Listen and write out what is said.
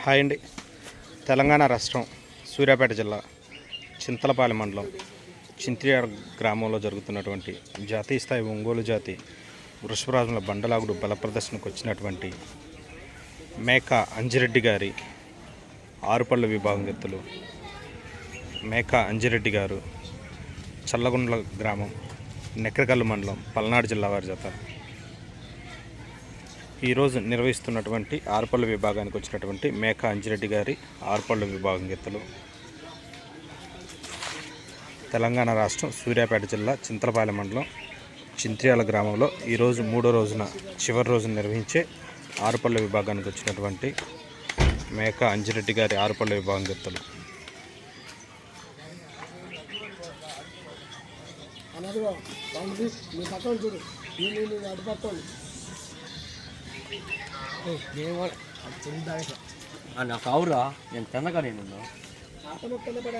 Hi అండి. తెలంగాణ రాష్ట్రం సూర్యాపేట జిల్లా చింతలపాలెం మండలం చింత్రియాడ గ్రామంలో జరుగుతున్నటువంటి జాతీయ స్థాయి ఒంగోలు జాతి వృషభరాజుల బండలాగుడు బల ప్రదర్శనకు వచ్చినటువంటి మేక అంజిరెడ్డి గారి ఆరుపళ్ళ విభాగం ఎత్తులు మేక అంజిరెడ్డి గారు చల్లగుండ్ల గ్రామం నెక్రకల్లు మండలం పల్నాడు జిల్లా వారి జత ఈరోజు నిర్వహిస్తున్నటువంటి ఆరుపళ్ళ విభాగానికి వచ్చినటువంటి మేక అంజిరెడ్డి గారి ఆరుపళ్ళ విభాగం ఎత్తులు తెలంగాణ రాష్ట్రం సూర్యాపేట జిల్లా చింతలపాలెం మండలం చింత్రియాల గ్రామంలో ఈరోజు మూడో రోజున చివరి రోజున నిర్వహించే ఆరుపళ్ళ విభాగానికి వచ్చినటువంటి మేక అంజిరెడ్డి గారి ఆరుపళ్ళ విభాగం ఎత్తులు. నాకు అవురా నేను తిన్నగా నేను